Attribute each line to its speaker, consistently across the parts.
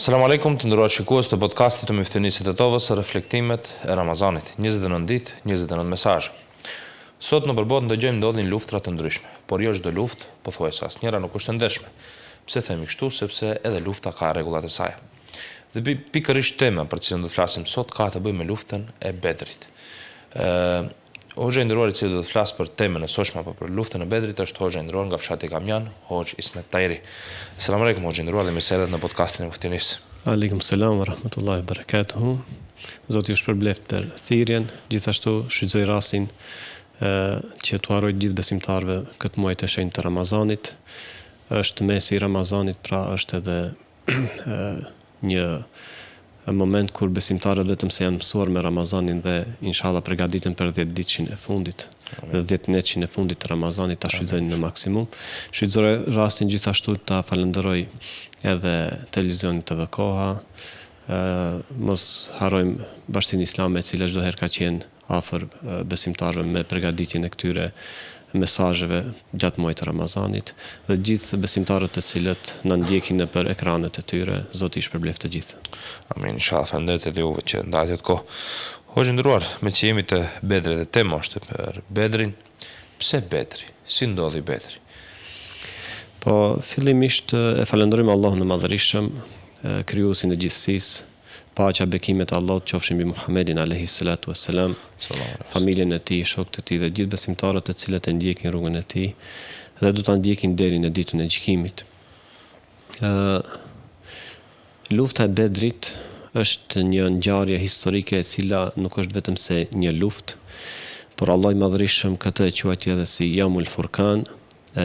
Speaker 1: Selamu alaikum të ndëruar shikues të podcastit të Miftynisit e Tovës, reflektimet e Ramazanit, 29 ditë, 29 mesazhe. Sot në përbot ndëgjojmë ndodhin luftra të ndryshme, por jo çdo luftë, pothuajse asnjëra nuk është e ndershme. Pse themi kështu? Sepse edhe lufta ka rregullat e saj. Dhe pikërisht tema për cilën do të flasim sot ka të bëjë me luftën e Bedrit. Hoxha i nderuar i cili do të flas për temën e sotshme apo për luftën e Bedrit është hoxha i nderuar nga fshati Kamjan, Hoxh Ismet Tajri. Selamu alaikum hoxha i nderuar dhe mirëseardhje në podcastin e Muftinis.
Speaker 2: Aleikum selam wa rahmatullahi wa barakatuhu. Zoti ju shpërbleft për thirrjen, gjithashtu shfrytëzoj rastin që t'u uroj gjithë besimtarëve këtë muaj të shenjtë të Ramazanit. Është mesi i Ramazanit, pra është edhe një moment kur besimtarët vetëm se janë mësuar me Ramazanin dhe inshallah përgatiten për 10 ditëshin e fundit dhe 10 netëshin e fundit të Ramazanit ta shfrytëzojnë në maksimum. Shfrytëzoj rastin gjithashtu ta falenderoj edhe televizionit TV Koha. Mos harrojmë Bashkinë Islame e cila çdo herë ka qenë afër besimtarëve me përgatitjen e këtyre mesazheve gjatë muajit të Ramazanit dhe gjithë besimtarët të cilët na ndjekin nëpër ekranet e tyre, Zoti i shpërbleft të gjithë.
Speaker 1: Amin, inshallah, falenderoj edhe juve që ndajët kohë. Hoxha i nderuar, me që jemi të Bedrit dhe tema është për Bedrin, pse Bedri? Si ndodhi Bedri?
Speaker 2: Po, fillimisht e falenderojmë Allahun e Madhërisëm, krijuesin e gjithësisë. Paqja, bekimet e Allahut qofshin mbi Muhamedit alayhi salatu wassalam, familjen e tij, shokët e tij dhe gjithë besimtarët të cilët e ndjekin rrugën e tij dhe do ta ndjekin deri në ditën e gjykimit. Lufta e Bedrit është një ngjarje historike e cila nuk është vetëm se një luftë, por Allah i Madhërisëm këtë e quajti edhe si Yawmul Furqan,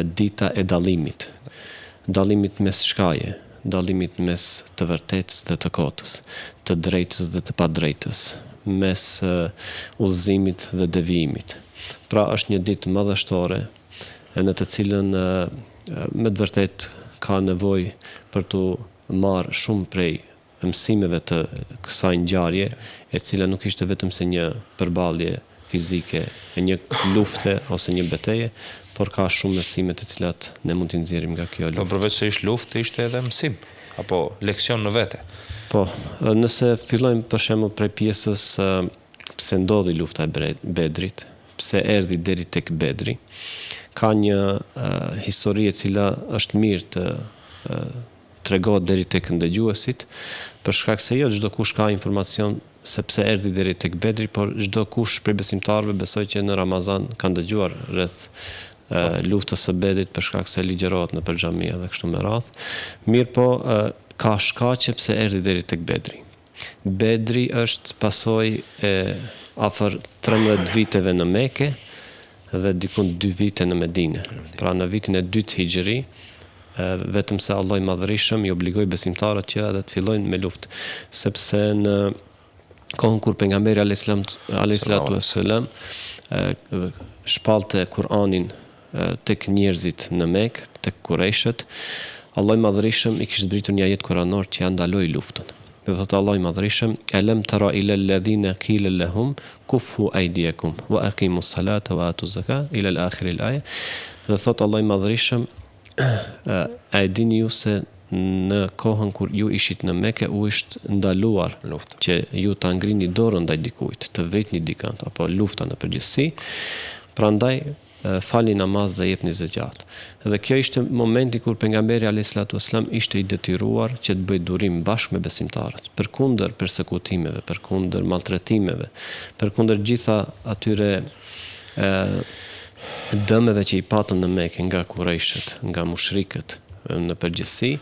Speaker 2: dita e dallimit. Dallimit mes shkaje, dallimit mes të vërtetës dhe të kotës, të drejtës dhe të padrejtës, mes udhëzimit dhe devijimit. Pra është një ditë madhështore në të cilën me të vërtetë ka nevojë për të marrë shumë prej mësimeve të kësaj ngjarje, e cila nuk ishte vetëm se një përballje fizike e një lufte ose një betejë, por ka shumë mësime të cilat ne mund t'i nxjerrim nga kjo luftë.
Speaker 1: Po përveç se ishte luftë, ishte edhe mësim apo leksion në vete.
Speaker 2: Po, nëse fillojmë për shembull prej pjesës pse ndodhi lufta e Bedrit, pse erdhi deri tek Bedri, ka një histori e cila është mirë të tregohet deri tek ndëgjuesit, për shkak se jo çdo kush ka informacion se pse erdhi deri tek Bedri, por çdo kush prej besimtarëve besoj që në Ramazan kanë dëgjuar rreth luftës së Bedrit për shkak se ligjërohet në xhamia dhe kështu me radhë. Mirë po, ka shkaqe pse erdhi deri tek Bedri. Bedri është pasojë e afër 13 viteve në Mekë dhe dikun 2 vite në Medinë. Pra në vitin e 2 Hijri, vetëm se Allah i Madhërisëm i obligoi besimtarët që edhe të fillojnë me luftë, sepse në kohën kur pejgamberi alayhis salam shpallte Kur'anin tek njerëzit në Mekë, tek Kurajshët, Allah i Madhërisëm i kishte zbritur një ajet kuranor që ja ndaloi luftën. Dhe thotë Allah i Madhërisëm: "Alam tara ila alladhina qila lahum kuffu aydiyakum wa aqimus salata wa atuz zakata ila al-akhir al-aya." Dhe thotë Allah i Madhërisëm: a e dini ju se në kohën kur ju ishit në Mekë u ishte ndaluar
Speaker 1: Lufta.
Speaker 2: që ju ta ngrini dorën ndaj dikujt, të vritni dikant apo lufta në përgjithësi. Prandaj falni namaz dhe jepni zeqat. Dhe kjo ishte momenti kur pejgamberi alayhis salam ishte i detyruar që të bëjë durim bashkë me besimtarët, përkundër përsekutimeve, përkundër maltretimeve, përkundër gjitha atyre dëmeve që i patën në Mekë nga Kurajshët, nga mushrikët në përgjithësi,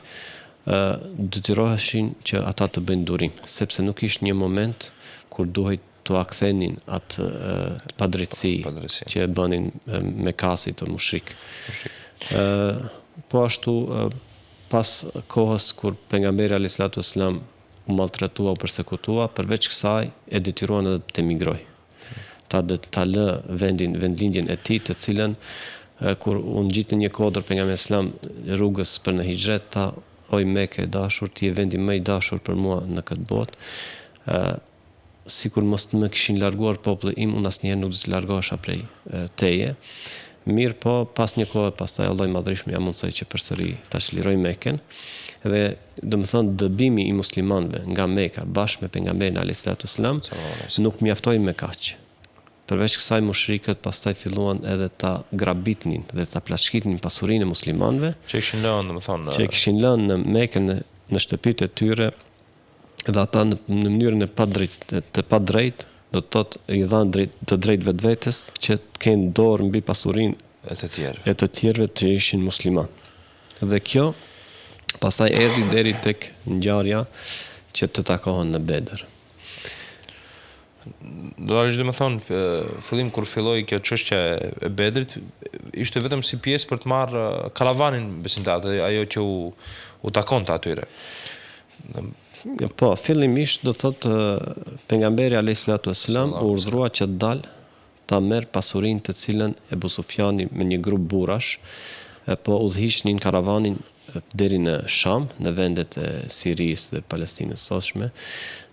Speaker 2: detyroheshin që ata të bëjnë durim, sepse nuk ishte një moment kur duhej të akthenin atë padrejtësi që e bënin me kasit të mushrik. Po ashtu, pas kohës kur pejgamberi alayhis salam u maltretua, u përsekutua, përveç kësaj e detyruan edhe të emigroj. Ta lë vendlindjen e tij, të cilën kur u ngjit në një kodër pejgamberi selam rrugës për në hijret, tha: "O Mekë e dashur, ti je vendi më i dashur për mua në këtë botë. Sikur mos më kishin larguar populli im, unë asnjëherë nuk do të largohesha prej teje. Mirë po, pas një kohë pastaj Allahu i Madhreshëm ja mundsoi që përsëri ta çliroi Mekën dhe domethënë dëbimi i muslimanëve nga Meka bashkë me pejgamberin alayhis salam nuk mjaftoi me kaq. Përveç kësaj mushrikët pastaj filluan edhe ta grabitnin dhe ta plaçkitnin pasurinë e muslimanëve
Speaker 1: Që ishin lënë, domethënë,
Speaker 2: që kishin lënë në Mekën në shtëpitë e tyre dhe ata në mënyrën e padrejtë do të thotë i dhanë të drejt vetvetes që të kenë dorë mbi pasurinë
Speaker 1: e të
Speaker 2: tjerëve që ishin musliman. Dhe kjo pastaj erdhi deri tek ngjarja që të takohen në Bedër.
Speaker 1: Realisht domethënë fillim kur filloi kjo çështje e Bedrit ishte vetëm si pjesë për të marrë karavanin besimtarë, ajo që u takonte atyre.
Speaker 2: Po, fillimisht do thotë pejgamberi alayhis salam urdhrua që të dalë ta merr pasurinë të cilën Ebu Sufjani me një grup burrash po udhëhiqnin karavanin deri në Sham, në vendet e Sirisë dhe Palestinës sotshme,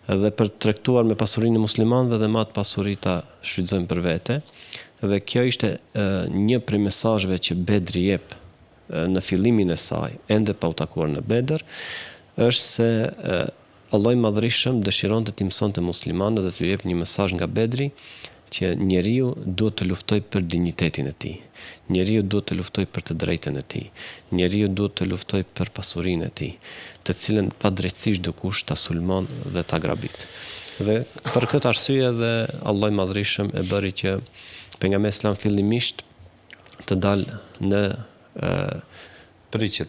Speaker 2: dhe për të tregtuar me pasurinë e muslimanëve dhe me atë pasuri ta shfrytëzojnë për vete. Dhe kjo ishte një prej mesazheve që Bedri jep në fillimin e saj, ende pa u takuar në Bedër, është se Allahu i Madhreshëm dëshironte të mësonte muslimanët dhe t'u jep një mesazh nga Bedri që njeriu duhet të luftojë për dinjitetin e tij. Njeriu duhet të luftojë për të drejtën e tij. Njeriu duhet të luftojë për pasurinë e tij, të cilën padrejtësisht dikush ta sulmon dhe ta grabit. Dhe për këtë arsye dhe Allahu i Madhreshëm e bëri që pejgamberi sallallahu fillimisht të dalë në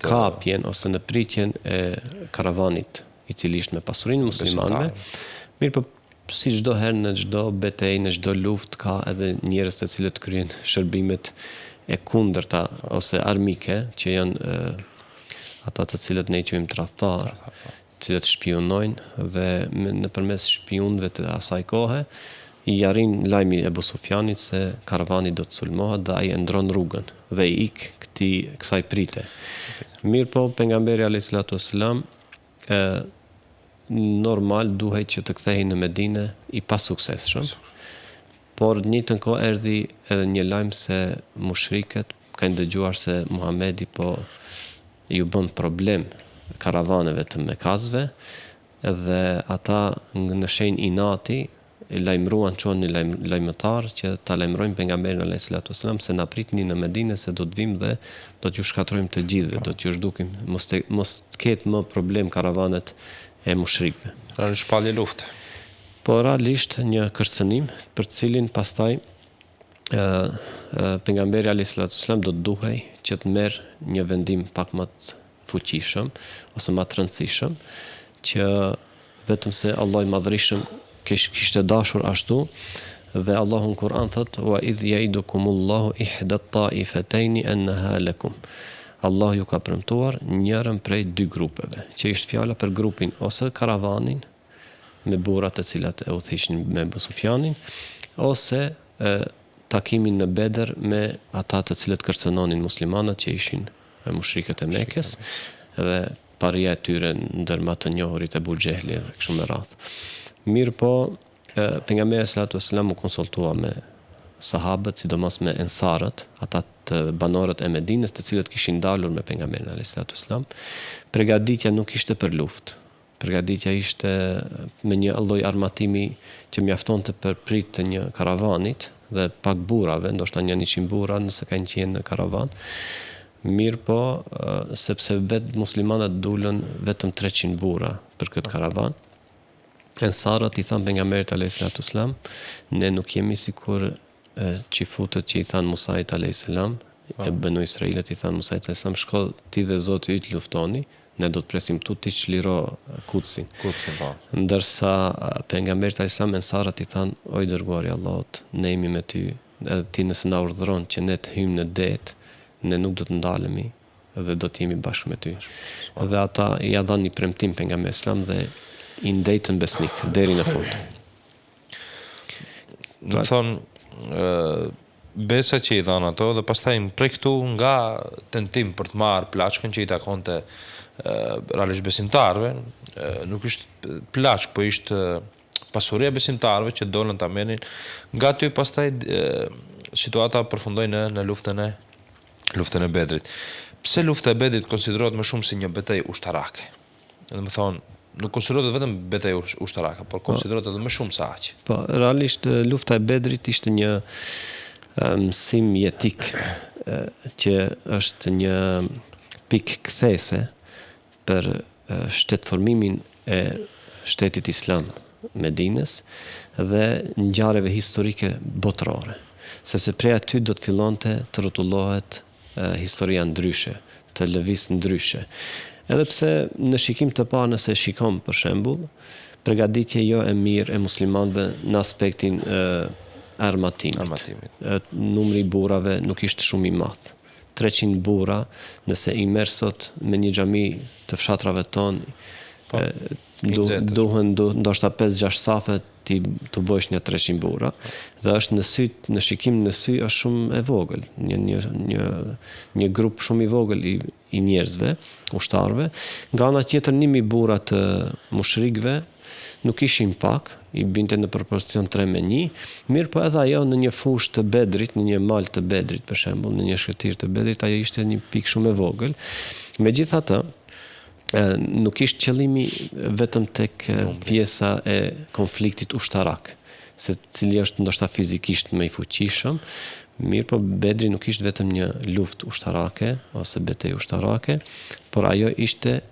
Speaker 2: kapjen ose në pritjen e karavanit i cili ishte me pasurinë muslimanëve. Mirë po si çdo herë në çdo betejë, në çdo luftë ka edhe njerëz të cilët kryejnë shërbimet e kundërta ose armike, që janë ata të cilët ne i quajmë tradhtar, të cilët shpionojnë dhe nëpërmes shpionëve të asaj kohe i arrin lajmi Ebu Sufjanit se karavani do të sulmohet dhe ai e ndron rrugën dhe i ik kësaj prite. Mirë po, pejgamberi alayhis salam normal duhet që të kthehej në Medinë i pasuksesshëm. Por në njëjtën kohë erdhi edhe një lajm se mushrikët kanë dëgjuar se Muhamedi po ju bën problem karavaneve të Mekasve dhe ata në shenjë inati lajmëruan çon një lajmëtar që ta lajmërojnë pejgamberin alayhis salam se na pritni në Medinë se do të vim dhe do t'ju shkatrojmë të gjithëve, do t'ju zhdukim, mos të ketë më problem karavanet e mushrikëve.
Speaker 1: Realisht shpallje lufte.
Speaker 2: Po realisht një kërcënim për cilin pastaj pejgamberi alayhis salam do të duhej që të merr një vendim pak më të fuqishëm ose më të rëndësishëm që vetëm se Allahu i Madhreshëm kishte dashur ashtu dhe Allahu në Kur'an thot wa idh ya'idukumullahu ihda at-ta'ifatayn annaha lakum. Allah ju ka premtuar njërën prej dy grupeve, që ishte fjala për grupin ose karavanin me burrat të cilat e udhëhiqnin me Ebu Sufjanin, ose takimin në Bedër me ata të cilët kërcënonin muslimanët që ishin mushrikët e Mekës dhe paria e tyre ndër më të njohurit Ebu Xehli dhe kështu me radhë. Mirë po, pejgamberi sallallahu alajhi wasallam u konsultua me sahabët, sidomos me ensarët, ata të banorët e Medinës, të cilët kishin dalur me pejgamberin alayhis salam. Përgatitja nuk ishte për luftë. Përgatitja ishte me një lloj armatimi që mjaftonte për prit të një karavanit dhe pak burrave, ndoshta 100 burra nëse kanë qenë në karavan. Mirë po, sepse vetë muslimanët dulën vetëm 300 burra për këtë karavan. Ensarët i thanë pejgamberit alayhis salam, ne nuk jemi sikur qifutët që i thanë Musait alayhis salam, e Banu Israilit i thanë Musait alayhis salam, shko ti dhe Zoti yt luftoni, ne do të presim tu ti çliro Kutsin. Ndërsa pejgamberit alayhis salam ensarët i thanë, oj dërguari i Allahut, ne jemi me ty, edhe ti nëse na urdhëron që ne të hyjmë në det, ne nuk do të ndalemi dhe do të jemi bashkë me ty. Dhe ata ja dhanë një premtim pejgamberit sallam dhe i ndejtën besnik deri në fund.
Speaker 1: Do të thonë besa që i dhanë ato dhe pastaj prej këtu nga tentim për të marrë plaçkën që i takonte realisht besimtarëve, nuk ishte plaçk, po ishte pasuria besimtarëve që dolën ta merrin. Nga ty pastaj situata përfundoi në luftën e Bedrit. Pse lufta e Bedrit konsiderohet më shumë si një betejë ushtarake? Domethënë, nuk konsiderohet vetëm betejë ushtarake, por konsiderohet edhe më shumë se aq.
Speaker 2: Po, realisht lufta e Bedrit ishte një mësim jetik që është një pikë kthese për shtetformimin e shtetit islam Medinës dhe ngjarjeve historike botërore. Sepse prej aty do të fillonte të rrotullohet historia ndryshe, të lëviz ndryshe. Edhe pse në shikim të parë nëse shikon për shembull, përgatitje jo e mirë e muslimanëve në aspektin armatimit. Numri i burrave nuk ishte shumë i madh. 300 burra, nëse i merr sot me një xhami të fshatrave tonë, duhen ndoshta 5-6 safe të bësh një 300 burra, dhe është në shikim në sy është shumë e vogël, një grup shumë i vogël i njerëzve, ushtarëve. Nga ana tjetër 1000 burra të mushrikëve nuk ishin pak, i binte në proporcion 3-1, mirë po edhe ajo në një fushë të Bedrit, në një mal të Bedrit për shembull, në një shkëtirë të Bedrit, ajo ishte një pikë shumë e vogël. Megjithatë, nuk ishte qëllimi vetëm tek pjesa e konfliktit ushtarak, se cili është ndoshta fizikisht më i fuqishëm, mirë po Bedri nuk ishte vetëm një luftë ushtarake ose betejë ushtarake, por ajo ishte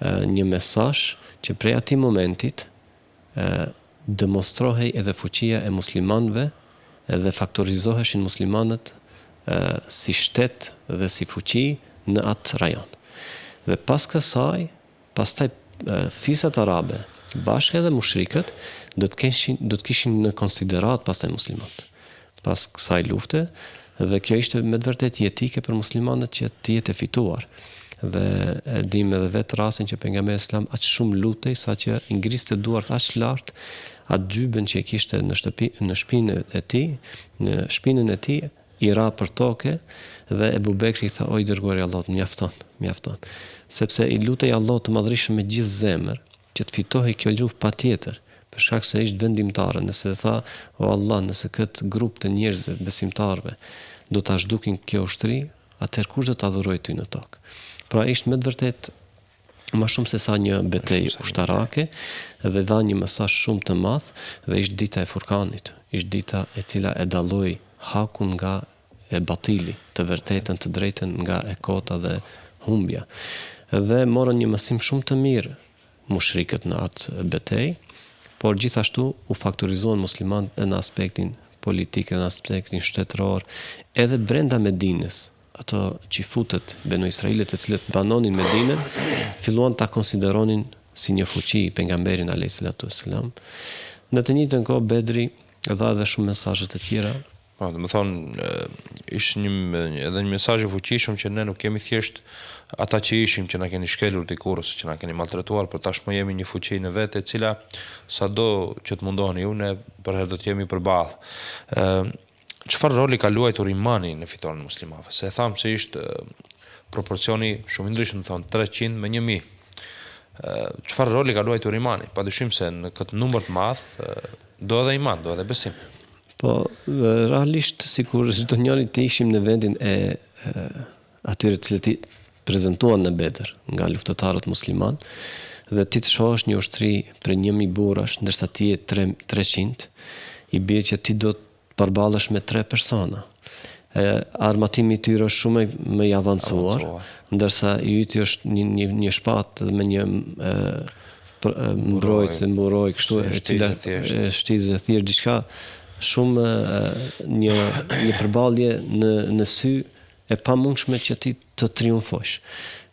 Speaker 2: një mesazh që prej atij momentit demonstrohej edhe fuqia e muslimanëve dhe faktorizoheshin muslimanët si shtet dhe si fuqi në atë rajon. Dhe pas kësaj, pastaj fisat arabe, bashkë edhe mushrikët, do të kishin në konsiderat pastaj muslimanët. Pas kësaj lufte, dhe kjo ishte me të vërtetë jetike për muslimanët që të jetë fituar. Dhe e dim edhe vetë rastin që pejgamberi islam aq shumë lutej saqë i ngriste duart aq lart atë gjybën që e kishte në shpinën e tij, i ra për tokë dhe Ebu Bekri tha oj dërguari i Allahut, mjafton. Sepse i lutej Allahut të Madhërisht me gjithë zemër që të fitohej kjo luftë patjetër, për shkak se ishte vendimtare. Nëse tha o Allah, nëse këtë grup të njerëzve besimtarëve do ta zhdukin kjo ushtri, atëherë kush do ta adhurojë ty në tokë? Pra ishte me të vërtetë më shumë se sa një betejë ushtarake dhe dha një mesazh shumë të madh dhe ishte dita e Furkanit, ishte dita e cila e dalloi hakun nga e batili, të vërtetën, të drejtën nga e kota dhe humbja. Dhe morën një mësim shumë të mirë mushrikët në atë betejë, por gjithashtu u faktorizuan muslimanët në aspektin politik, në aspektin shtetëror, edhe brenda Medinës. Ato qifutet Benu Israilit të cilët banonin Medinën, filluan ta konsideronin si një fuqi pejgamberin alayhis salam. Në të njëjtën kohë Bedri dha edhe shumë mesazhe të tjera.
Speaker 1: Po, do të thonë ishte edhe një mesazh i fuqishëm që ne nuk kemi thjesht ata që ishim që na keni shkelur dikur ose që na keni maltretuar, por tashmë jemi një fuqi në vetë e cila sado që të mundoheni ju ne për herë do të jemi përballë. Çfarë roli ka luajtur imani në fitoren e muslimanëve? Se tham se ishte proporcioni shumë i ndryshëm, thon 300 me 1000. Çfarë roli ka luajtur imani? Padyshim se në këtë numër të madh do edhe iman, do edhe besim.
Speaker 2: Po, realisht sikur çdo njëri të ishim në vendin e atyre të cilët i prezantuan në Bedër nga luftëtarët musliman dhe ti të shohësh një ushtri për 1000 burrash, ndërsa ti je 300, i bie që ti do të përballesh me 3 persona. Armatimi i tyre është shumë më i avancuar, ndërsa i yti është një shpatë me një mbrojtëse kështu e cila shtizë thjesht diçka shumë një përballje në sy e pamundshme që ti të triumfosh.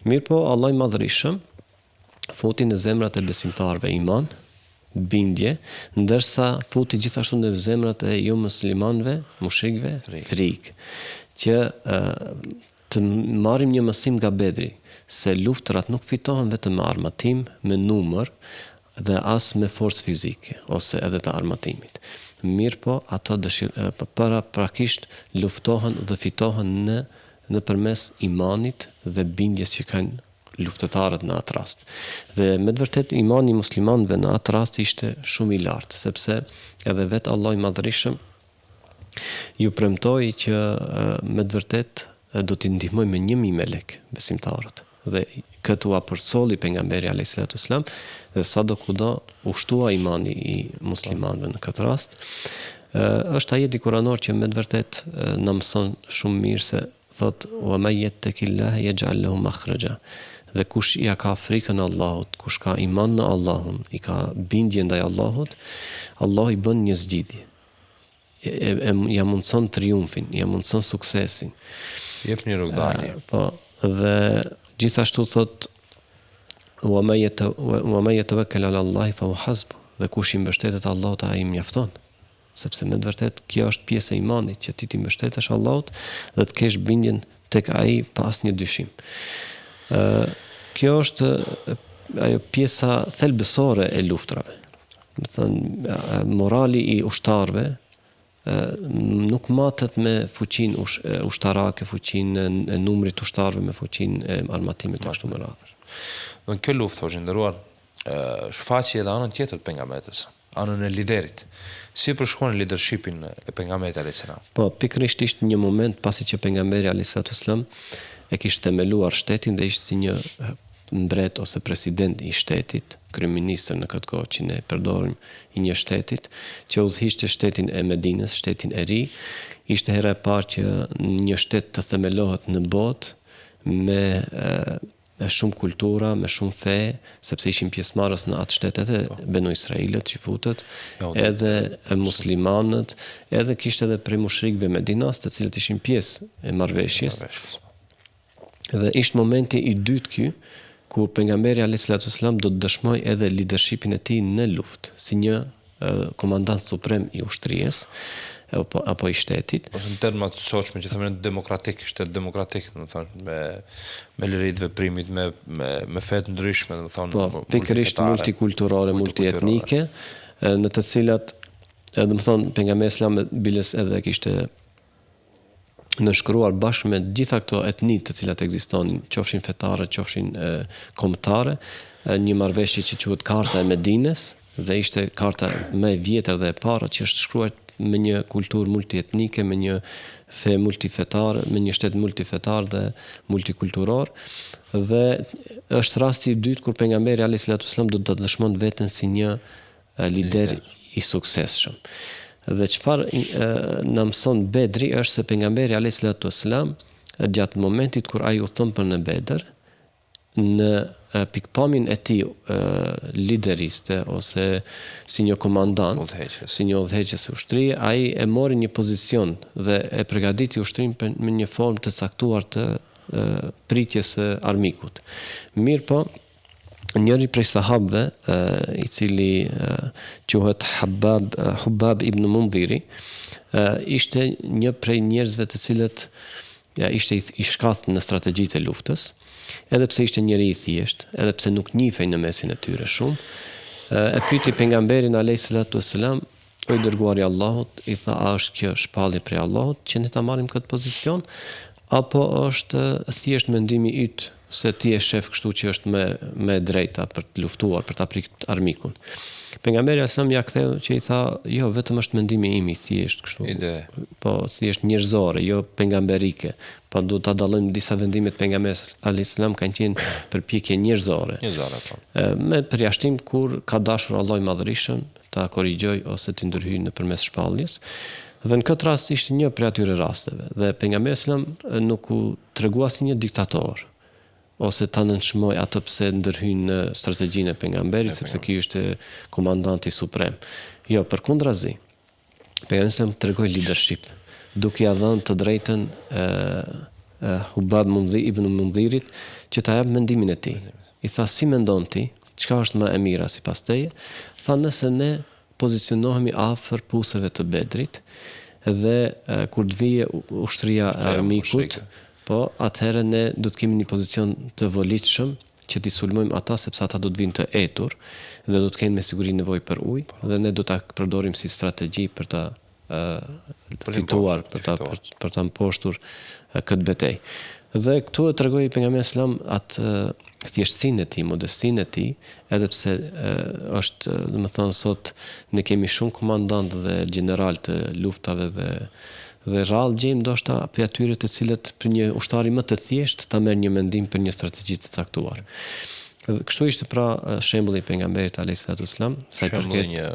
Speaker 2: Mirë po, Allah i Madhërisëm futi në zemrat e besimtarëve iman, bindje, ndërsa futi gjithashtu në zemrat e jo muslimanëve, mushrikëve, frikë, që të marrim një mësim nga Bedri, se luftrat nuk fitohen vetëm me armatim, me numër dhe as me forcë fizike ose edhe të armatimit. Mirë po, ato prakisht luftohen dhe fitohen nëpërmes imanit dhe bindjes që kanë luftëtarët në atë rast. Dhe me të vërtet imani muslimanëve në atë rast ishte shumë i lartë, sepse edhe vetë Allah i Madhërisëm Ju premtoi që me të vërtet do t'i ndihmoj me 1000 melek besimtarët. Dhe këtu apërcolli pejgamberi alayhis salam dhe sado kudo ushtua imani i muslimanëve në këtë rast. Është ajeti kuranor që me të vërtet na mëson shumë mirë se thot wa may yattaqillaha yaj'al lahu makhraja. Dhe kush ja ka frikën e Allahut, kush ka iman në Allahun, i ka bindje ndaj Allahut, Allah i bën një zgjidhje. Ja mundson triumfin, ja mundson suksesin.
Speaker 1: Jep një rrugdalje.
Speaker 2: Po, dhe gjithashtu thot wa may yatawakkal 'ala Allah fa huwa hasbuh. Dhe kush i mbështetet Allahut ai mjafton. Sepse me të vërtet kjo është pjesë e imanit që ti mbështetesh Allahut dhe të kesh bindjen tek ai pa asnjë dyshim. Kjo është ajo pjesa thelbësore e luftrave. Do thënë morali i ushtarëve nuk matet me fuqinë ushtarake, fuqinë e numrit të ushtarëve, me fuqinë e armatimit të ashtu me radhë.
Speaker 1: Në kjo luftë, o nderuar, shfaqi edhe anën tjetër të pejgamberit, anën e liderit. Si përshkruan leadershipin e pejgamberit alayhis salam?
Speaker 2: Po, pikërisht ishte një moment pasi që pejgamberi alayhis salam e kishte themeluar shtetin dhe ishte si një mbret ose president i shtetit, kryeministër në këtë kohë që ne përdorim i një shtetit, që udhëhiqte shtetin e Medinës, shtetin e ri. Ishte hera e parë që një shtet të themelohet në botë me shumë kultura, me shumë fe, sepse ishin pjesëmarrës në atë shtetet e Benu Israilët, xifutët, edhe muslimanët, edhe kishte edhe prej mushrikëve Medinas, të cilët ishin pjesë e marrëveshjes. Dhe ishte momenti i dytë ky, kur pejgamberi alayhis salam do të dëshmoj edhe leadershipin e tij në luftë, si një komandant suprem i ushtrisë apo i shtetit.
Speaker 1: Ose në terma të sotshme që thënë demokratik, shtet demokratik, domethënë me liritë të veprimit, me fe të ndryshme, domethënë
Speaker 2: po, pikërisht multikulturore, multietnike, në të cilat domethënë pejgamberi sallallahu alajhi wasallam biles edhe kishte nënshkruar bashkë me gjitha këto etni të cilat ekzistonin, qofshin fetare, qofshin kombëtare, një marrëveshje që quhet Karta e Medinës, dhe ishte karta më e vjetër dhe e parë që është shkruar me një kulturë multietnike, me një fe multifetare, me një shtet multifetar dhe multikulturor. Dhe është rasti i dytë kur pejgamberi alayhis salam do të dëshmon veten si një lider i suksesshëm. Dhe çfarë na mëson Bedri është se pejgamberi alayhis salam gjatë momentit kur ai u thon për në Bedër, në pikpamjen e tij lideriste ose si një komandant, si një udhëheqës ushtrie, ai e mori një pozicion dhe e përgatiti ushtrinë me një formë të caktuar të pritjes së armikut. Mirë po, njëri prej sahabëve, i cili quhet Hubab ibn Mundhiri, ishte një prej njerëzve të cilët ishte i shkathur në strategjitë e luftës, edhe pse ishte njëri i thjesht, edhe pse nuk njihej në mesin e tyre shumë. E pyeti pejgamberin alayhis salam, o i dërguari i Allahut, i tha, a është kjo shpallje prej Allahut që ne ta marrim këtë pozicion, apo është thjesht mendimi yt se ti je shef kështu që është me drejta për të luftuar, për ta pritur armikun. Pejgamberi asam ja ktheu që i tha, jo, vetëm është mendimi im i thjesht kështu. Po thjesht njerëzore, jo pejgamberike. Po do ta dallojmë disa vendime të pejgamberit alayhis salam kanë qenë përpjekje njerëzore.
Speaker 1: Po.
Speaker 2: Me përjashtim kur ka dashur Allahu i Madhërisht ta korrigjoj ose të ndërhyjë nëpërmes shpalljes. Dhe në këtë rast ishte një prej atyre rasteve dhe pejgamberi sallam nuk u tregua si një diktator ose ta nënçmoj atë pse ndërhyn në strategjinë e pejgamberit sepse ky ishte komandanti suprem. Jo, përkundrazi. Pejgamberi sallam tregoi leadership, duke ia dhënë të drejtën Hubab ibn Mundhirit që ta jap mendimin e tij. I tha, si mendon ti? Çka është më e mira sipas teje? Tha, nëse ne pozicionohemi afër puseve të Bedrit dhe kur të vijë ushtria e armikut, po atëherë ne do të kemi një pozicion të volitshëm që t'i sulmojmë ata sepse ata do të vinë të etur dhe do të kenë me siguri nevojë për ujë dhe ne do ta përdorim si strategji për ta fituar, për ta mposhtur këtë betejë. Dhe këtu e tregoi pejgamberi sallam atë thjeshtësinë e tij, modestinë e tij, edhe pse është, domethënë sot ne kemi shumë komandant dhe general të luftave dhe rrallë gjejmë ndoshta për atyre të cilët për një ushtari më të thjeshtë ta merr një mendim për një strategji të caktuar. Dhe kështu ishte pra shembulli i pejgamberit alayhis salam, sa i përket një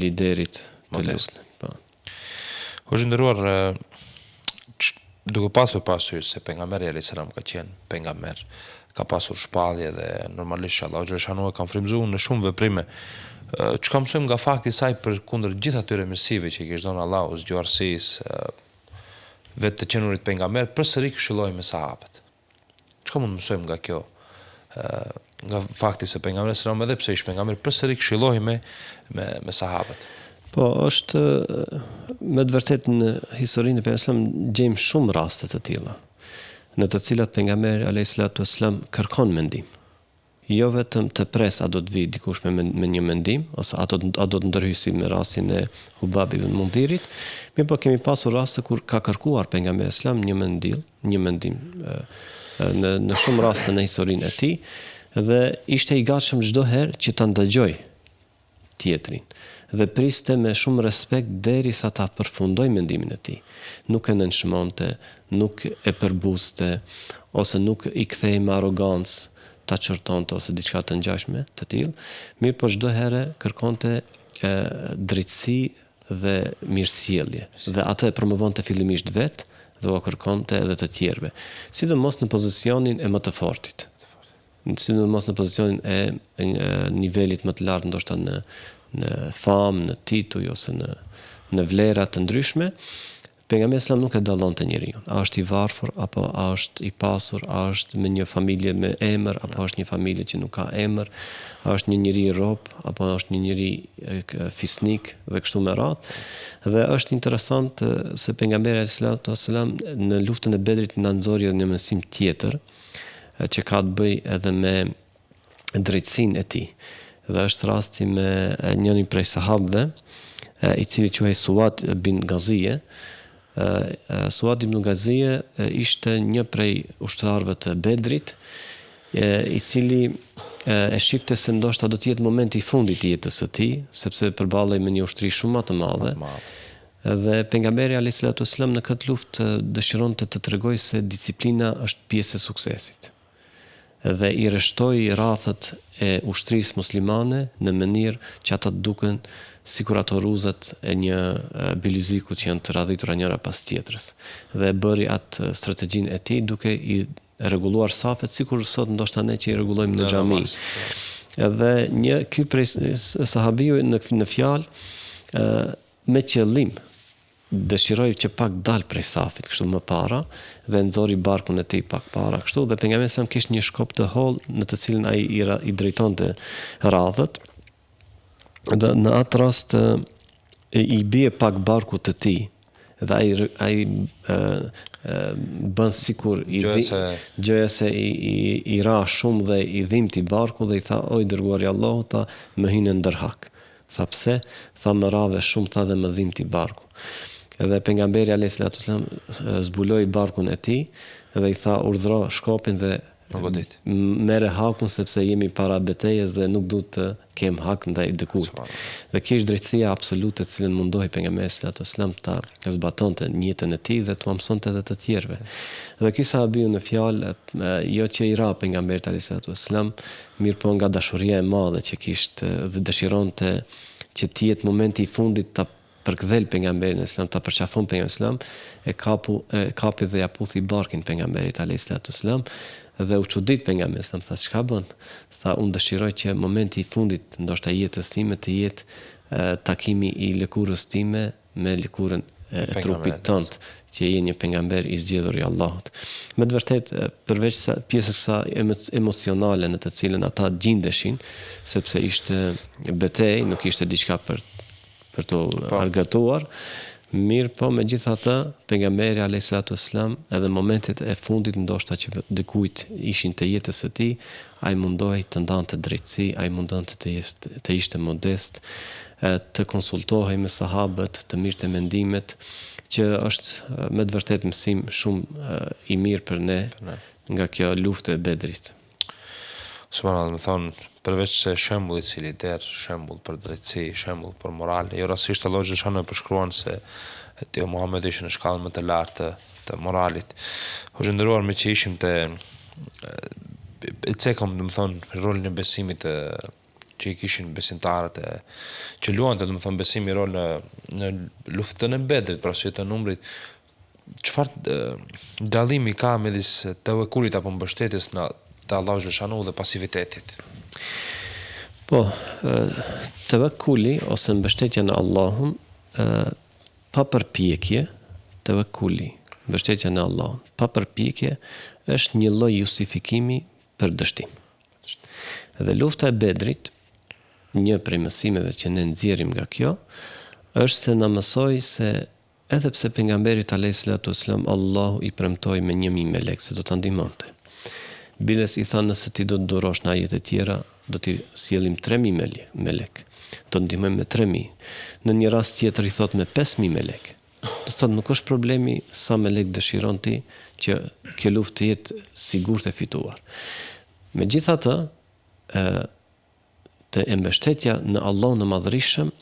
Speaker 2: liderit të luftës. Po.
Speaker 1: Është nderuar duke pasur parasysh se pejgamberi alayhis salam ka qenë pejgamber, ka pasur shpallje dhe normalisht Allahu xhaleshanu e ka frymzuar në shumë veprime. Çka mësojmë nga fakti i saj përkundër gjithë atyre mirësive që i kishte dhënë Allahu, zgjuarësisë, vetë të qenurit pejgamber, përsëri këshilloi me sahabët. Çka mund të mësojmë nga kjo? Nga fakti se pejgamberi sallallahu edhe pse ishte pejgamber, përsëri këshilloi me sahabët.
Speaker 2: Po, është me të vërtetë në historinë e pejgamberit gjejmë shumë raste të tilla, në të cilat pejgamberi alayhis salam kërkon mendim. Jo vetëm të pres a do të vi dikush me një mendim, ose a do të ndërhyjë me rastin e Hubab ibn Mundhirit, mirë po kemi pasur raste kur ka kërkuar pejgamberi sallam një mendim në shumë raste në historinë e tij dhe ishte i gatshëm çdo herë që ta ndëgjoj tjetrin dhe priste me shumë respekt derisa ta përfundoj mendimin e tij. Nuk e nënshmonte, nuk e përbuste ose nuk i kthej me arrogancë, ta çortonte ose diçka të ngjashme të tillë, mirë po çdo herë kërkonte drejtësi dhe mirësjellje. Dhe atë e promovonte fillimisht vetë dhe u kërkonte edhe të tjerëve, sidomos në pozicionin e më të fortit. Sidomos në pozicionin e nivelit më të lartë, ndoshta në famë, në tituj ose në vlera të ndryshme. Pejgamberi sallallahu nuk e dallonte njeriu. A është i varfër apo a është i pasur, a është me një familje me emër apo është një familje që nuk ka emër, a është një njeri rob apo është një njeri fisnik dhe kështu me radhë. Dhe është interesant se pejgamberi sallallahu alajhi wasallam në luftën e Bedrit na nxori edhe një mësim tjetër që ka të bëjë edhe me drejtësinë e tij. Dhe është rasti me njërin prej sahabëve, i cili quhej Suad bin Gazije. Suad ibn Gazije ishte një prej ushtarëve të Bedrit, i cili e shifte se ndoshta do të jetë momenti i fundit i jetës së tij, sepse përballej me një ushtri shumë më të madhe. Dhe pejgamberi alayhis salam në këtë luftë dëshironte të tregojë se disiplina është pjesë e suksesit. Dhe i rreshtoi rrafët e ushtrisë muslimane në mënyrë që ata të duken sikur ato rruzat e një biluziku që janë të radhitura njëra pas tjetrës. Dhe bëri atë strategjinë e tij duke i rregulluar safet sikur sot ndoshta ne që i rregullojmë në xhami. Edhe ky prej sahabiu në fjalë me qëllim dëshiroi që pak dal prej safit kështu më para dhe nxori barkun e tij pak para kështu dhe pejgamberi sa kishte një shkop të hollë në të cilin ai i drejtonte radhët. Dhe në atë rast i bie pak barku të tij dhe ai bën sikur gjëja se i ra shumë dhe i dhimbti barku dhe i tha oj dërguari i Allahut, ta më hinë ndërhak. Tha pse? Tha më rave shumë, tha dhe më dhimbti barku. Edhe pejgamberi alayhis salam zbuloi barkun e tij dhe i tha urdhëro shkopin dhe merre hakun sepse jemi para betejës dhe nuk duhet të kem hak ndaj dikujt. Dhe kjo është drejtësia absolute të cilën mundohej pejgamberi sallallahu alajhi wasallam ta zbatonte në jetën e tij dhe t'u mësonte edhe të tjerëve. Dhe ky sahabiu në fjalë jo që i ra pejgamberit alayhis wasallam, mirë po nga dashuria e madhe që kishte dhe dëshironte që të jetë momenti i fundit ta përkthel pejgamberin islam, ta përqafon pejgamberin islam, kapi dhe ja puthi barkin pejgamberit alayhis salam dhe u çudit pejgamberi islam, tha çka bën? Tha unë dëshiroj që momenti i fundit ndoshta jetës time të jetë takimi i lëkurës time me lëkurën e trupit tënd, që je një pejgamber i zgjedhur i Allahut. Me të vërtetë përveç pjesës sa emocionale në të cilën ata gjindeshin, sepse ishte betejë, nuk ishte diçka për të argëtuar, mirë po megjithatë pejgamberi alayhis salam edhe momentet e fundit ndoshta që dikujt ishin të jetës së tij, ai mundohej të ndante drejtësi, ai mundonte të ishte modest, të konsultohej me sahabët, të mirë të mendimet, që është me të vërtetë mësim shumë i mirë për ne nga kjo luftë e Bedrit.
Speaker 1: Subhanallahu, më thonë, përveç se shembulli i cili der, shembull për drejtësi, shembull për moral, jo rastësisht Allahu xhaleshano e përshkruan se te Muhamedi ishte në shkallën më të lartë të moralit. Hoxha nderuar, me që ishim te e cekëm, do të thonë, rolin e besimit që i kishin besimtarët që luante, do të thonë, besimi rol në luftën e Bedrit, pra sy të numrit. Çfarë dallimi ka midis tevekulit apo mbështetjes në te Allahu xhaleshanu dhe pasivitetit?
Speaker 2: Po, tevekuli ose mbështetja në Allahun, pa përpjekje, tevekuli, mbështetja në Allahun, pa përpjekje, është një lloj justifikimi për dështim. Dhe lufta e Bedrit, një prej mësimeve që ne nxjerrim nga kjo, është se na mësoi se edhe pse pejgamberit alayhis salatu wasalam Allahu i premtoi me 1000 melek se do ta ndihmonte. Biles i tha, nëse ti do të durosh në ajete tjera, do t'i sjellim 3000 melek. Do ndihmojmë me 3000. Në një rast tjetër i thot me 5000 melek. Do thotë nuk është problemi sa melek dëshiron ti që kjo luftë të jetë sigurt e fituar. Megjithatë, të mbështetja në Allahun e Madhërisëm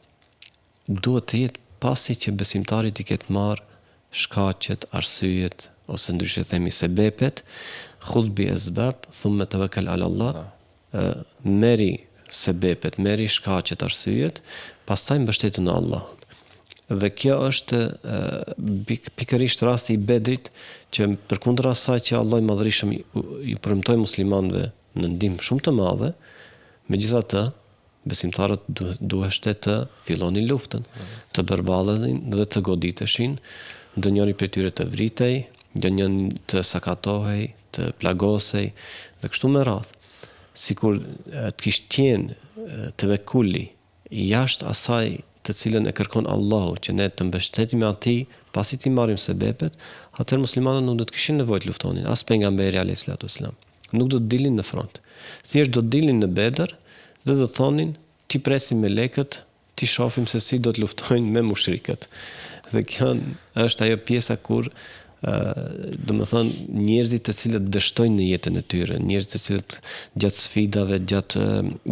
Speaker 2: duhet të jetë pasi që besimtari i ketë marrë shkaqet, arsyet ose ndryshe themi sebepet, khudh bi asbab thumma tawakkal ala Allah, merri sebepet, merri shkaqet, arsyet, pastaj mbështetu në Allahun. Dhe kjo është pikërisht rasti i Bedrit, që përkundër asaj që Allah i Madhërisëm i premtoi muslimanëve në ndihmë shumë të madhe, megjithatë besimtarët duheshte të fillonin luftën, të bërballenin dhe të goditeshin, ndonjëri prej tyre të vritej, ndonjëri të sakatohej, të plagosej dhe kështu me radhë. Sikur të kishte qenë tevekuli jashtë asaj të cilën e kërkon Allahu, që ne të mbështetemi atij, pasi ti marrim sebepet, atëherë muslimanët nuk do të kishin nevojë të luftonin, as pejgamberi alayhis salatu wasalam. Nuk do të dilnin në front. Thjesht do të dilnin në Bedër dhe do të thonin, ti presim me lekët, ti shohim se si do të luftojnë me mushrikët. Dhe kjo është ajo pjesa kur domethënë njerëzit të cilët dështojnë në jetën e tyre, njerëzit të cilët gjatë sfidave, gjatë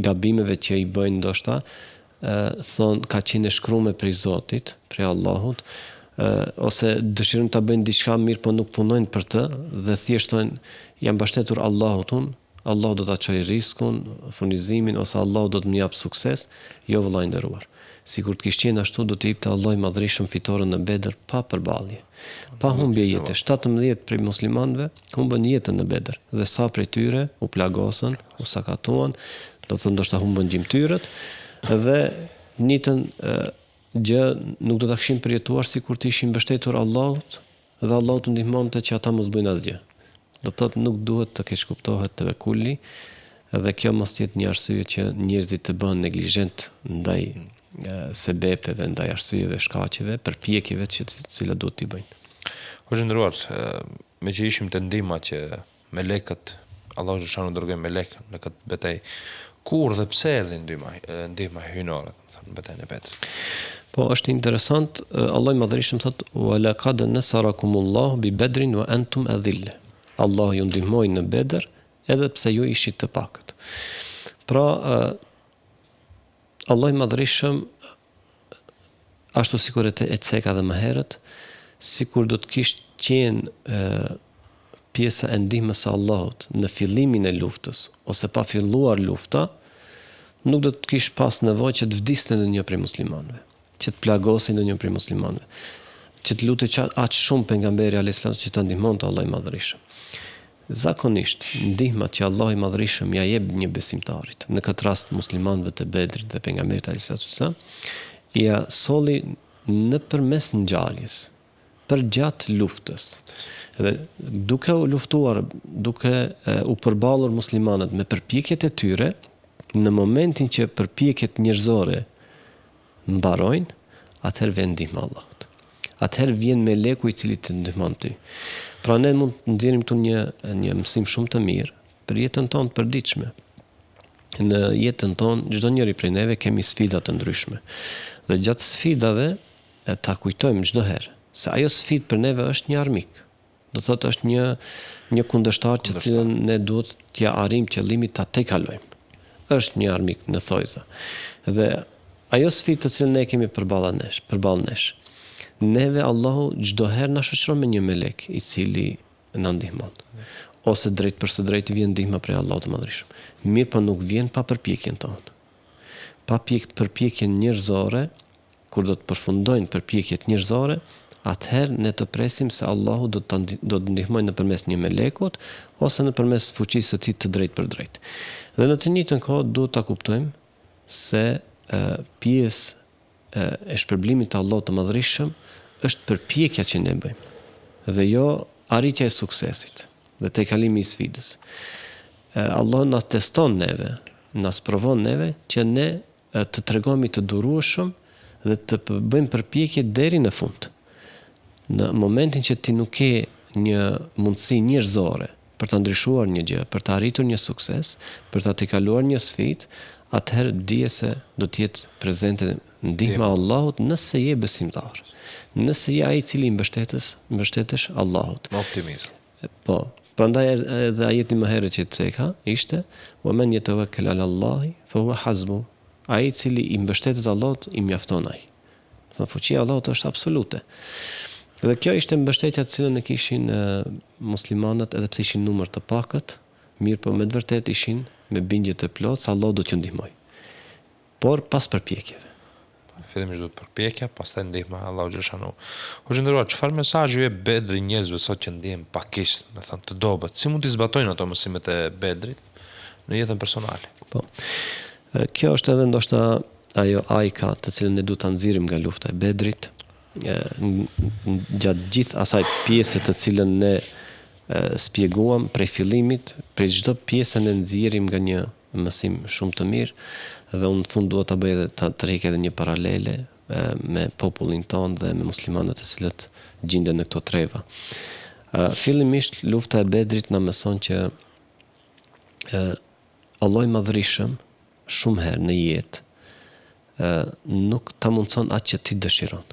Speaker 2: gabimeve që i bëjnë ndoshta, thonë ka qenë shkruar prej Zotit, prej Allahut, ose dëshirojnë ta bëjnë diçka mirë, po nuk punojnë për të dhe thjesht thonë jam mbështetur Allahut, Allahu do ta çojë riskun, furnizimin, ose Allahu do të më jap sukses. Jo vëllai nderuar. Sikur të kishte qenë ashtu, do të jepte Allahu i Madhërisëm fitoren në Bedër pa përballje, pa humbje jete. 17 prej muslimanëve humbën jetën në Bedër dhe sa prej tyre u plagosën, u sakatuan, do të thonë ndoshta humbën gjymtyrët dhe njëtën gjë nuk do ta kishin përjetuar sikur të ishin mbështetur Allahut dhe Allahu të ndihmonte që ata mos bëjnë asgjë. Do të thotë nuk duhet të keq kuptohet tevekuli dhe kjo mos jetë një arsye që njerëzit të bëhen neglizhent ndaj sebepeve, ndaj arsyeve, shkaqeve, përpjekjeve që të cilat duhet t'i bëjnë.
Speaker 1: Hoxha nderuar, me që ishim të ndihma që melekët, Allahu xhaleshanu dërgoi melek në këtë betejë, kur dhe pse erdhi ndihma hyjnore, në betejën e Bedrit?
Speaker 2: Po, është interesant, Allah i Madhërisëm thotë: "Wa laqad nasarakumullahu bi Bedrin wa antum adhilla." Allah ju ndihmoi në Bedër, edhe pse ju ishit të pakët. Pra, Allah i Madhërisëm, ashtu sikur e ceka dhe më herët, sikur do të kishte qenë pjesa e ndihmës së Allahut në fillimin e luftës, ose pa filluar lufta, nuk do të kishte pas nevojë që të vdiste ndonjë prej muslimanëve, që të plagosej ndonjë prej muslimanëve, që të lutej aq shumë pejgamberi alayhis salam që ta ndihmonte Allah i Madhërisëm. Zakonisht, ndihmat që Allah i Madhërisëm ja jep një besimtarit, në këtë rast muslimanëve të Bedrit dhe pejgamberit alayhis salam, ja solli nëpërmes ngjarjes, përgjatë luftës. Dhe duke u luftuar, duke u përballur muslimanët me përpjekjet e tyre, në momentin që përpjekjet njerëzore mbarojnë, atëherë vjen ndihma e Allahut. Atëherë vjen meleku i cili të ndihmon ty. Pra ne mund të nxjerrim këtu një mësim shumë të mirë për jetën tonë të përditshme. Në jetën tonë çdo njeri prej neve kemi sfida të ndryshme. Dhe gjatë sfidave ta kujtojmë çdo herë se ajo sfidë për neve është një armik. Do thotë është një kundërshtar që cilën ne duhet t'ja arrijmë qëllimit ta tejkalojmë. Është një armik në thojza. Dhe ajo sfidë të cilën ne kemi përballë nesh. Neve Allahu çdo herë na shoqëron me një melek i cili na ndihmon. Ose drejt për së drejtë vjen ndihma prej Allahut të Madhërisht. Mirë, po nuk vjen pa përpjekjen tonë. Pa përpjekjen njerëzore, kur do të përfundojnë përpjekjet njerëzore, atëherë ne të presim se Allahu do të ndihmojë nëpërmes një melekut ose nëpërmes fuqisë së tij të drejtë për drejtë. Dhe në të njëjtën kohë duhet ta kuptojmë se pjesë e shpërblimit të Allahut të Madhërisht është përpjekja që ne bëjmë dhe jo arritja e suksesit dhe tejkalimi i sfidës. Allah na teston neve, na sprovon neve që ne të tregojmë të durueshëm dhe të bëjmë përpjekje deri në fund. Në momentin që ti nuk ke një mundësi njerëzore për të ndryshuar një gjë, për të arritur një sukses, për të tejkaluar një sfidë, atëherë dije se do të jetë prezente ndihma e Allahut nëse je besimtar. Nëse je ai i cili mbështetesh Allahut.
Speaker 1: Me optimizëm.
Speaker 2: Po, prandaj edhe ajeti më herët që ceka ishte: "Wa man yatawakkal 'ala Allahi fa huwa hasbuh." Ai i cili i mbështetet Allahut i mjafton ai. Do fuqia e Allahut është absolute. Dhe kjo ishte mbështetja të cilën e kishin muslimanët, edhe pse ishin numër të pakët, mirë po me të vërtetë ishin me bindje të plotë se Allah do t'ju ndihmoj. Por pas përpjekjeve.
Speaker 1: Fillimisht duhet përpjekja, pastaj ndihma Allahu xhaleshanu. Hoxha nderuar, çfarë mesazhi jep Bedri njerëzve sot që ndihen pakisht, me thënë të dobët? Si mund të zbatojnë ato mësimet e Bedrit në jetën personale?
Speaker 2: Po. Kjo është edhe ndoshta ajo ajka të cilën ne duhet ta nxjerrim nga lufta e Bedrit. Gjatë gjithë asaj pjese të cilën ne spjeguam prej fillimit, prej çdo pjesë ne nxjerrim nga një mësim shumë të mirë dhe unë në fund dua ta bëj edhe ta tërheq edhe një paralele me popullin tonë dhe me muslimanët e cilët gjenden në këto treva. Fillimisht lufta e Bedrit na mëson që Allahu i Madhërisht shumë herë në jetë nuk ta mundson atë që ti dëshiron,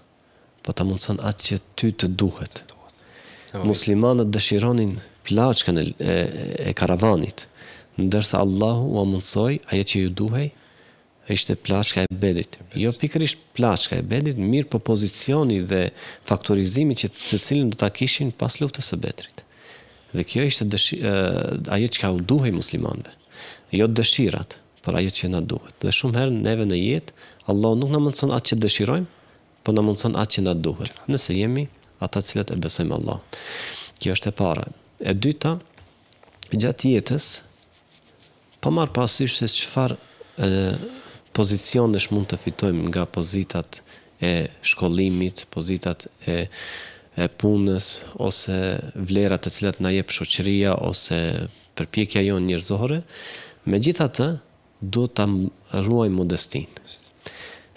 Speaker 2: po ta mundson atë që ty të duhet. Muslimanët dëshironin plaçkën e karavanit, ndërsa Allahu u mundsoi ajo që ju duhej, ishte plaçka e Bedrit. Jo pikërisht plaçka e Bedrit, mirë po pozicioni dhe faktorizimi që të cilin do ta kishin pas luftës së Bedrit. Dhe kjo ishte ajo që u duhej muslimanëve. Jo dëshirat, por ajo që na duhet. Dhe shumë herë neve në jetë, Allahu nuk na mundson atë që dëshirojmë, po na mundson atë që na duhet. Nëse jemi ata të cilët e besojmë Allahun. Kjo është e para. E dyta, gjatë jetës, pa marrë parasysh se çfarë pozicionesh mund të fitojmë nga pozitat e shkollimit, pozitat e punës, ose vlerat të cilat na jep shoqëria, ose përpjekja jonë njerëzore, megjithatë duhet ta ruajmë modestinë.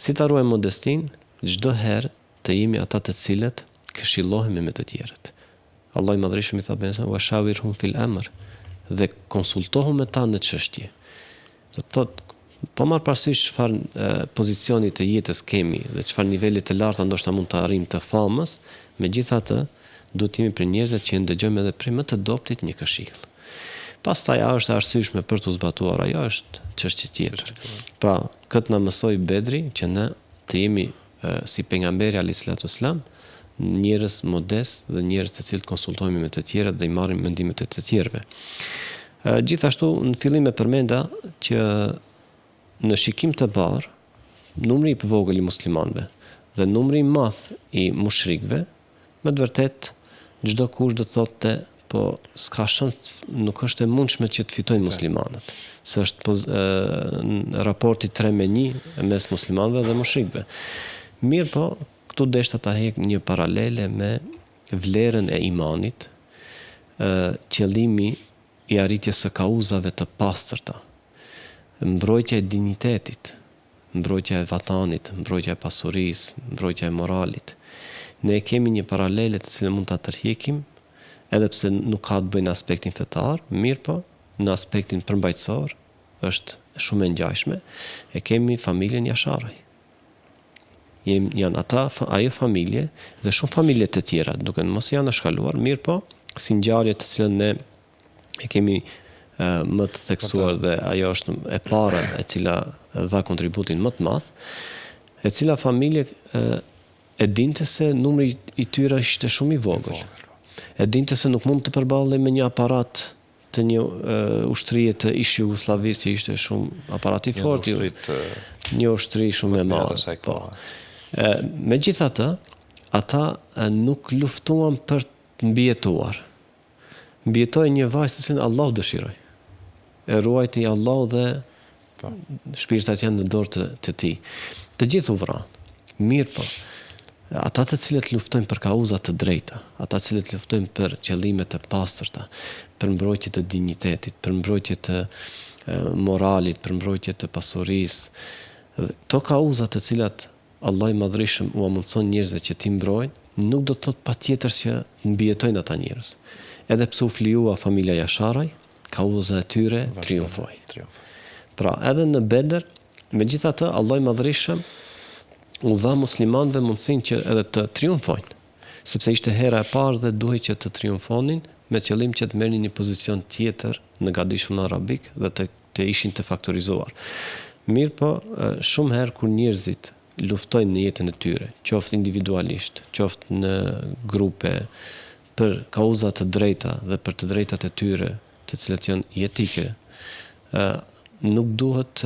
Speaker 2: Si ta ruajmë modestinë? Çdo herë të jemi ata të cilët këshillohemi me të tjerët. Allahu i Madhërisht i tha besa wa shawirhum fil amr, dhe konsultohu me ta në çështje. Do të thotë, po marr parasysh çfarë pozicioni të jetës kemi dhe çfarë niveli të larta ndoshta mund të arrijmë të famës, megjithatë duhet të jemi për njerëzit që ndëgjojmë edhe prej më të dobtit një këshill. Pastaj a është arsyeshme për të zbatuar, ajo është çështje tjetër. Pra, këtë na mësoi Bedri që ne të jemi si pejgamberi alayhis salam, njerëz modest dhe njerëz të cilët konsultohemi me të tjerët dhe i marrim mendimet e të tjerëve. Gjithashtu në fillim e përmenda që në shikim të parë, numri i vogël i muslimanëve dhe numri i madh i mushrikëve, me të vërtetë çdo kush do thotë po s'ka shans, nuk është e mundshme që të fitojnë muslimanët. Se është raporti 3-1 mes muslimanëve dhe mushrikëve. Mirë po, këtu deshta ta hek një paralele me vlerën e imanit, qëllimi i arritjes së kauzave të pastërta, mbrojtja e dinjitetit, mbrojtja e vatanit, mbrojtja e pasurisë, mbrojtja e moralit. Ne kemi një paralele të cilën mund ta tërheqim, edhe pse nuk ka të bëjë në aspektin fetar, mirë po, në aspektin përmbajtësor është shumë e ngjashme. E kemi familjen Jasharaj. Janë ajo familje dhe shumë familje të tjera, duke mos janë shkaluar, mirë po, si ngjarje të cilën ne e kemi më të theksuar dhe ajo është e para e cila dha kontributin më të madh, e cila familje e dinte se numri i tyre ishte shumë i vogël. E dinte se nuk mund të përballej me një aparat të një ushtrie të ish Jugosllavisë që ishte shumë aparat i fortë, një ushtri shumë e madhe. Po. Megjithatë, ata nuk luftuan për të mbijetuar. Mbijetoi një vajzë që Allahu dëshiroi. E ruajti Allahu dhe shpirtat janë në dorë të tij. Të gjithë u vranë. Mirë po. Ata të cilët luftojnë për kauza të drejta, ata të cilët luftojnë për qëllime të pastërta, për mbrojtje të dinjitetit, për mbrojtje të moralit, për mbrojtje të pasurisë, to kauza të cilat Allah i Madhrishëm u mundson njerëzve që ti mbrojnë, nuk do të thotë patjetër që mbijetojnë ata njerëz. Edhe pse u flijua familja Jasharaj, kauza e tyre triumfoi. Pra, edhe në Bedër, megjithatë Allah i Madhrishëm u dha muslimanëve mundësinë që edhe të triumfojnë, sepse ishte hera e parë dhe duhej që të triumfonin me qëllim që të merrnin një pozicion tjetër në gadishun arabik dhe të ishin të faktorizuar. Mirë po, shumë herë kur njerëzit luftojnë në jetën e tyre, qoftë individualisht, qoftë në grupe, për kauza të drejta dhe për të drejtat e tyre, të cilat janë jetike, nuk duhet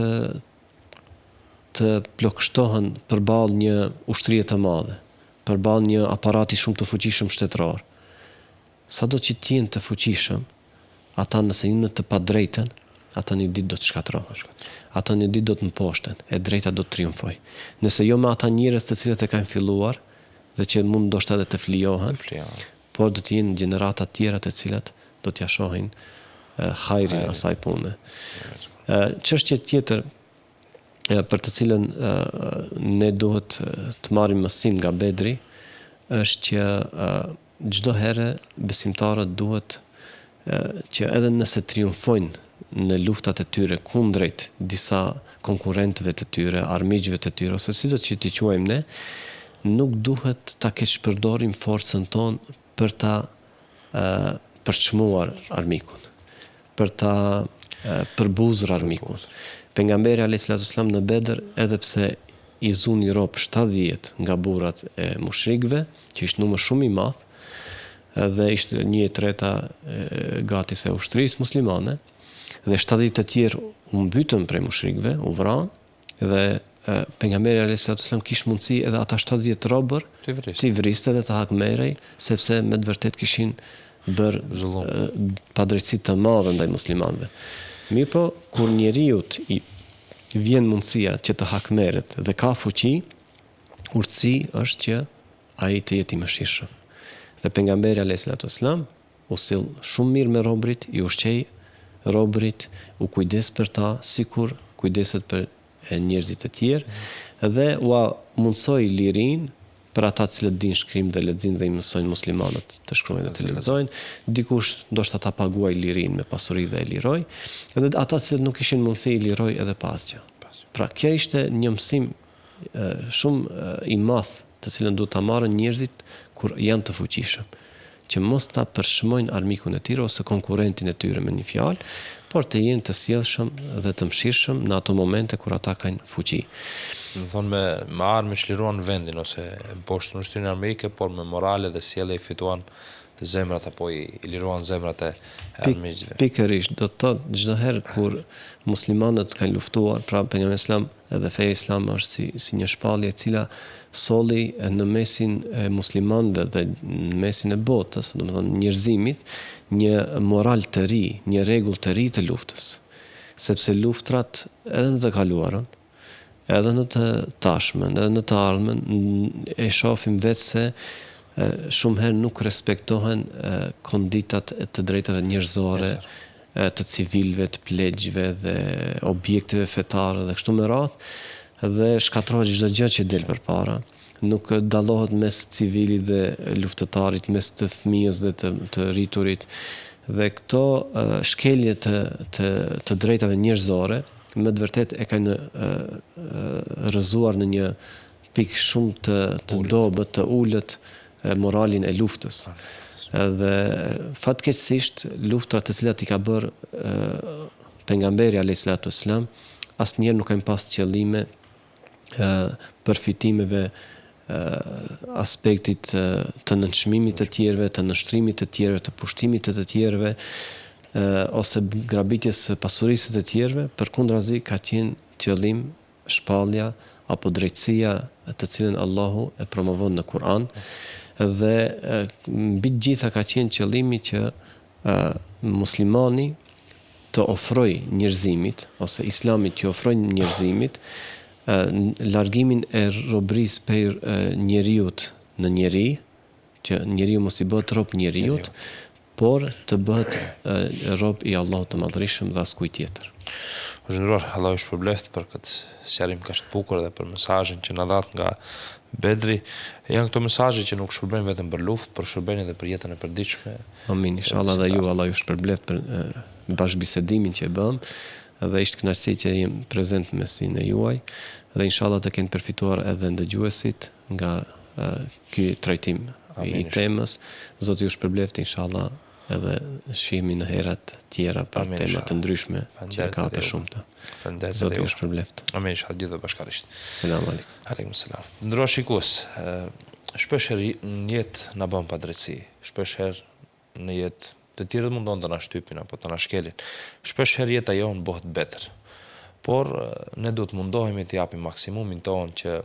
Speaker 2: të plokshtohen përballë një ushtrie të madhe, përballë një aparati shumë të fuqishëm shtetëror. Sado që të jenë të fuqishëm, ata nëse janë të padrejtën, ata një ditë do të shkatërrohen. Ata një ditë do të mposhten, e drejta do të triumfoj. Nëse jo me ata njerëz të cilët e kanë filluar dhe që mund ndoshta edhe të flijohen, por do të jenë gjenerata të tjera të cilat do t'ia shohin hajrin asaj pune. Çështje tjetër për të cilën ne duhet të marrim mësim nga Bedri është që çdo herë besimtarët duhet që edhe nëse triumfojnë në luftat e tyre kundrejt disa konkurrentëve të tyre, armiqve të tyre, ose sido që t'i quajmë ne, nuk duhet ta keq përdorim forcën tonë për ta përçmuar armikun, për ta përbuzur armikun. Pejgamberi a.s. në Bedër, edhe pse i zuni rob 70 nga burrat e mushrikëve, që ishte numër shumë i madh, dhe ishte 1/3 gati se ushtrisë muslimane, dhe 70 të tjerë u mbytën prej mushrikëve, u vranë, dhe pejgamberi a.s. kishte mundësi edhe ata 70 robër t'i vriste dhe të hakmerej, sepse me të vërtet kishin bërë padrejtësi të madhe ndaj muslimanëve. Mirë po, kur njeriut i vjen mundësia që të hakmeret dhe ka fuqi, urtësi është që ai të jetë i mëshirshëm. Dhe pejgamberi a.s. u sill shumë mirë me robrit, i ushqej robrit, u kujdes për ta sikur kujdeset për njerëzit e tjerë, dhe u mundsoi lirinë për ata të cilët dinë shkrim dhe lexim dhe i mësojnë muslimanët të shkruajnë dhe të lexojnë, dikush ndoshta ta paguaj lirinë me pasuri dhe e liroi, edhe ata të cilët nuk kishin mundësi i liroi edhe pasgjë. Pra, kjo ishte një mësim shumë i madh të cilën duhet ta marrin njerëzit kur janë të fuqishëm, që mos ta përshmojnë armikun e tyre ose konkurrentin e tyre me një fjalë, por të jenë të sjellshëm dhe të mëshirshëm në ato momente kur ata kanë fuqi.
Speaker 1: Do të thonë me armë çliruan vendin ose poshtë ushtrinë armike, por me morale dhe sjellje i fituan zemrat apo i liruan zemrat e armiqve.
Speaker 2: Pikërisht, do të thotë çdo herë kur muslimanët kanë luftuar, pra pejgamberi islam edhe feja islam është si një shpallje e cila solli në mesin e muslimanëve dhe në mesin e botës, domethënë njerëzimit, një moral të ri, një rregull të ri të luftës. Sepse luftrat edhe në të kaluarën, edhe në të tashmen, edhe në të ardhmen, e shohim vetë se shumë herë nuk respektohen konditat të drejtave njerëzore, të civilëve, të plegjve dhe objekteve fetare dhe kështu me radhë, dhe shkatërrohet çdo gjë që del përpara. Nuk dallohet mes civilit dhe luftëtarit, mes të fëmijës dhe të rriturit. Dhe këto shkelje të drejtave njerëzore, me të vërtet e kanë rrëzuar në një pikë shumë të dobët, të ulët moralin e luftës. Edhe fatkeqësisht luftrat të cilat i ka bërë pejgamberi alayhis salatu wassalam asnjëherë nuk kanë pas qëllime përfitimeve aspektit të nënçmimit të tjerëve, të nështrimit të tjerëve, të pushtimit të tjerëve, ose grabitjes së pasurisë të tjerëve, përkundrazi ka qenë qëllim shpallja apo drejtësia të cilën Allahu e promovon në Kur'an, dhe mbi të gjitha ka qenë qëllimi që muslimani të ofroj njerëzimit, ose islamit të ofroj njerëzimit, largimin e robërisë për njeriut në njeri, që njeriu mos i bëhet rob njeriut, por të bëhet rob i Allahut të Madhërisëm dhe askujt tjetër.
Speaker 1: O zhëndruar, Allah ju shpërbleft për këtë sqarim kaq të bukur dhe për mesazhin që na dhat nga Bedri. Janë këto mesazhe që nuk shpërbejnë vetëm për luftë, por shpërbejnë edhe për jetën e përditshme.
Speaker 2: Amin, inshallah dhe ju Allah ju shpërbleft për bashkëbisedimin që e bëm, dhe ishte kënaqësi që jem prezent mesin e juaj, dhe inshallah të kenë përfituar edhe ndëgjuesit nga ky trajtim i temës. Zoti ju shpërbleft, inshallah edhe shihemi në herat tjera për tema të ndryshme që ka të shumta. Zoti ju shpërbleft.
Speaker 1: Amin, inshallah gjithë bashkërisht.
Speaker 2: Selam aleikum.
Speaker 1: Aleikum selam. Ndrosh shikues, shpeshherë në jetë na bën padrejtësi, shpeshherë në jetë të tjerët mundon të na shtypin apo të na shkelin. Shpeshherë jeta jonë bëhet better. Por ne duhet mundohemi të japim maksimumin ton që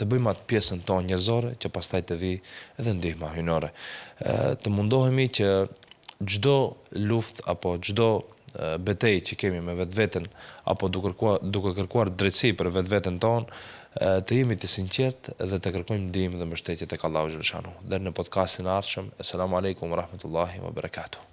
Speaker 1: të bëjmë atë pjesën tonë njerëzore që pastaj të vi edhe ndihma hyjnore. Të mundohemi që çdo luftë apo çdo betejë që kemi me vetveten apo duke kërkuar drejtësi për vetveten tonë, të jemi të sinqertë dhe të kërkojmë ndihmë dhe mbështetje tek Allahu xhaleshanu. Deri në podcastin e ardhshëm. Asalamu alaykum wa rahmatullahi wa barakatuh.